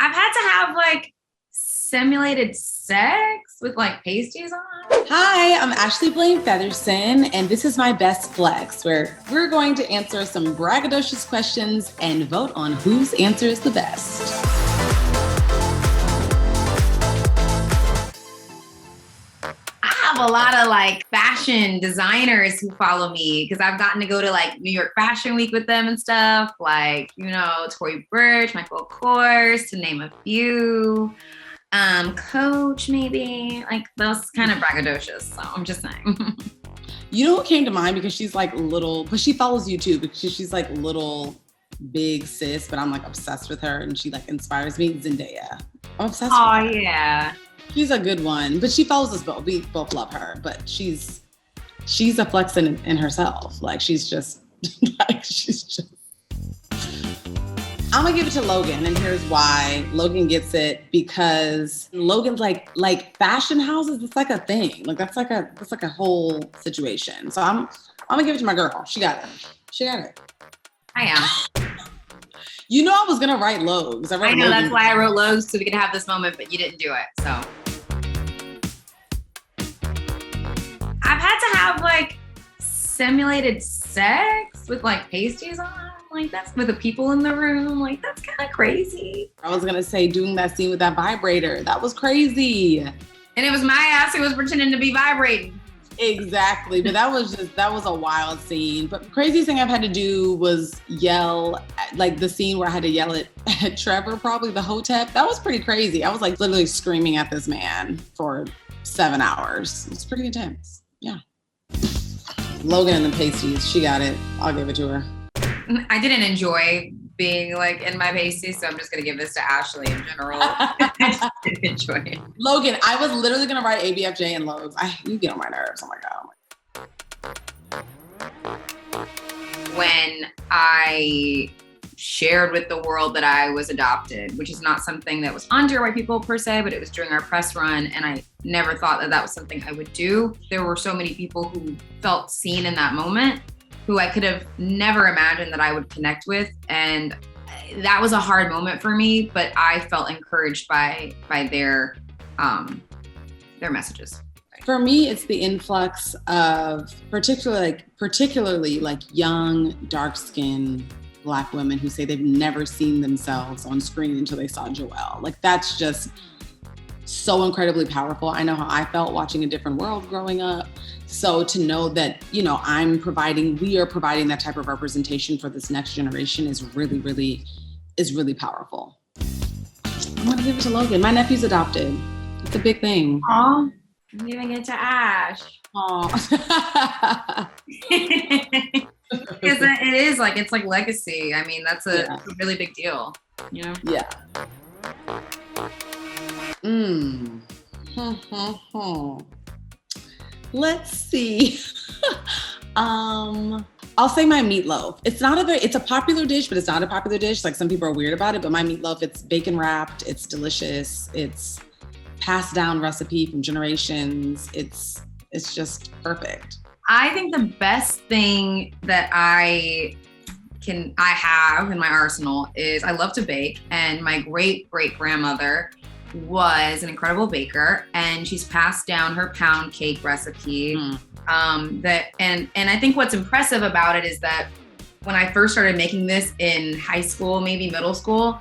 I've had to have like simulated sex with like pasties on. Hi, I'm Ashley Blaine Featherson, and this is my Best Flex, where we're going to answer some braggadocious questions and vote on whose answer is the best. I have a lot of like fashion designers who follow me because I've gotten to go to like New York Fashion Week with them and stuff. Like, Tory Burch, Michael Kors, to name a few. Coach, maybe. Like those kind of braggadocious. So I'm just saying. You know what came to mind? Because she's like little, but she follows you too, because she's like little big sis, but I'm like obsessed with her and she like inspires me. Zendaya. I'm obsessed with her. Oh yeah. She's a good one, but she follows us both. We both love her, but she's a flex in herself. Like she's just. I'm gonna give it to Logan, and here's why. Logan gets it because Logan's like fashion houses. It's like a thing. Like that's like a whole situation. So I'm gonna give it to my girl. She got it. I am. You know I was gonna write Logs. I know, that's why I wrote Logs, so we could have this moment, but you didn't do it. So I've had to have like simulated sex with like pasties on. Like that's with the people in the room. Like that's kind of crazy. I was gonna say doing that scene with that vibrator. That was crazy. And it was my ass who was pretending to be vibrating. Exactly, but that was a wild scene. But the craziest thing I've had to do was yell, like the scene where I had to yell at Trevor, probably the hotep. That was pretty crazy. I was like literally screaming at this man for 7 hours. It's pretty intense. Yeah. Logan and the pasties, she got it. I'll give it to her. I didn't enjoy being like in my pasties, so I'm just gonna give this to Ashley in general. I just didn't enjoy it. Logan, I was literally gonna write ABFJ and Logs. You get on my nerves. Oh my God. When I shared with the world that I was adopted, which is not something that was on Dear White People per se, but it was during our press run, and I never thought that was something I would do. There were so many people who felt seen in that moment, who I could have never imagined that I would connect with. And that was a hard moment for me, but I felt encouraged by their messages. For me, it's the influx of particularly like young, dark-skinned Black women who say they've never seen themselves on screen until they saw Joelle. Like that's just so incredibly powerful. I know how I felt watching A Different World growing up. So to know that, we are providing that type of representation for this next generation is really, really powerful. I'm gonna give it to Logan. My nephew's adopted. It's a big thing. Aw, I'm giving it to Ash. Aw. Because it is like, it's like legacy. I mean, that's a really big deal, Yeah. Let's see. I'll say my meatloaf. It's a popular dish, but it's not a popular dish. Like some people are weird about it, but my meatloaf, it's bacon wrapped, it's delicious. It's passed down recipe from generations. It's just perfect. I think the best thing that I have in my arsenal is I love to bake, and my great-great-grandmother was an incredible baker, and she's passed down her pound cake recipe. And I think what's impressive about it is that when I first started making this in high school, maybe middle school,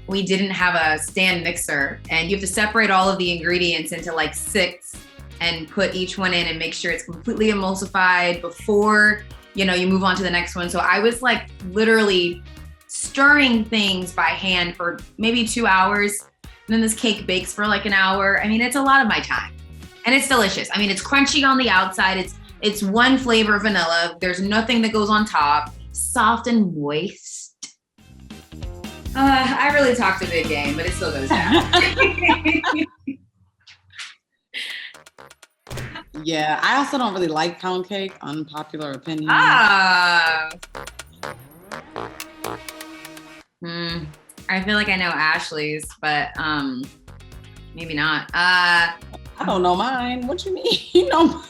we didn't have a stand mixer, and you have to separate all of the ingredients into like 6 and put each one in and make sure it's completely emulsified before you move on to the next one. So I was like literally stirring things by hand for maybe 2 hours. And then this cake bakes for like an hour. I mean, it's a lot of my time, and it's delicious. I mean, it's crunchy on the outside. It's one flavor of vanilla. There's nothing that goes on top. Soft and moist. I really talked a big game, but it still goes down. Yeah, I also don't really like pound cake. Unpopular opinion. I feel like I know Ashley's, but maybe not. I don't know mine. What you mean? You know mine.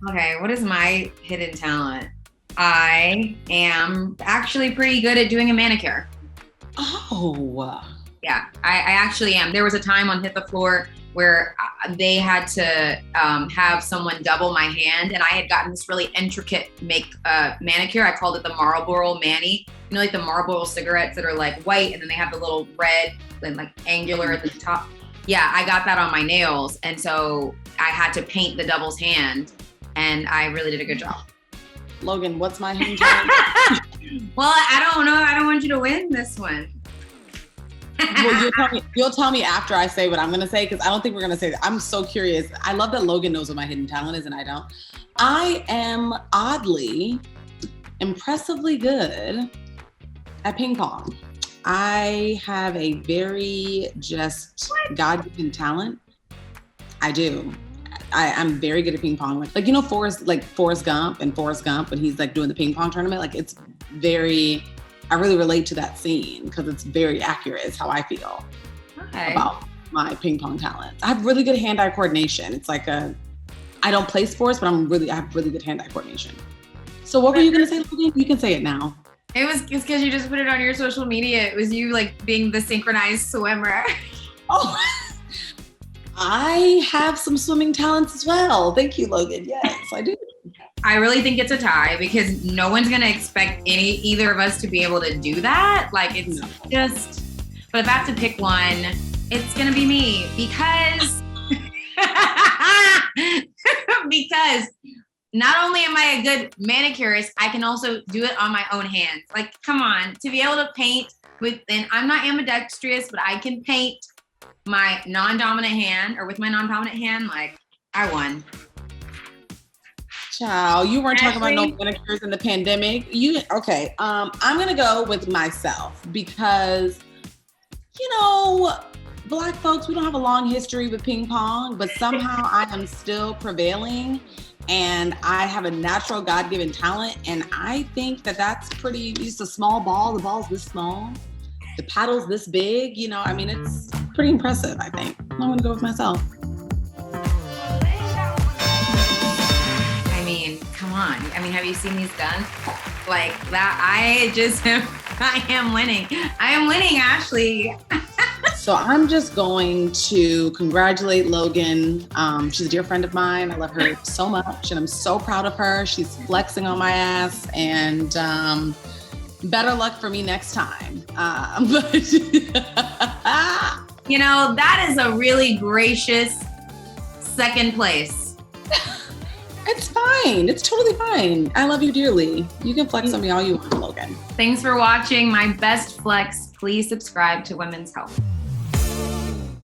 Okay, what is my hidden talent? I am actually pretty good at doing a manicure. Oh. Yeah, I actually am. There was a time on Hit the Floor where they had to have someone double my hand, and I had gotten this really intricate manicure. I called it the Marlboro Mani. You know, like the Marlboro cigarettes that are like white, and then they have the little red and like angular at the top. Yeah, I got that on my nails, and so I had to paint the double's hand, and I really did a good job. Logan, what's my hand job? Well, I don't know. I don't want you to win this one. Well, you'll tell me after I say what I'm going to say, because I don't think we're going to say that. I'm so curious. I love that Logan knows what my hidden talent is and I don't. I am oddly, impressively good at ping pong. I have a very just God-given talent. I do. I'm very good at ping pong. Like, you know, Forrest Gump, when he's like doing the ping pong tournament, like it's very, I really relate to that scene because it's very accurate is how I feel about my ping pong talent. I have really good hand-eye coordination. It's like I don't play sports, but I have really good hand-eye coordination. So what were you going to say, Logan? You can say it now. It's because you just put it on your social media. It was you like being the synchronized swimmer. Oh, I have some swimming talents as well. Thank you, Logan. Yes, I do. I really think it's a tie because no one's going to expect either of us to be able to do that. Like it's just, but if I have to pick one, it's going to be me because not only am I a good manicurist, I can also do it on my own hands. Like, come on, to be able to paint and I'm not ambidextrous, but I can paint my non-dominant hand or with my non-dominant hand, like I won. Child, you weren't talking about no manicures in the pandemic. Okay. I'm gonna go with myself because, you know, Black folks, we don't have a long history with ping pong, but somehow I am still prevailing and I have a natural God-given talent. And I think that that's just a small ball. The ball's this small. The paddle's this big. You know, I mean, it's pretty impressive, I think. I'm gonna go with myself. I mean, come on. I mean, have you seen these guns? Like that, I am winning. I am winning, Ashley. So I'm just going to congratulate Logan. She's a dear friend of mine. I love her so much and I'm so proud of her. She's flexing on my ass and better luck for me next time. You know, that is a really gracious second place. It's fine. It's totally fine. I love you dearly. You can flex on me all you want, Logan. Thanks for watching my best flex. Please subscribe to Women's Health.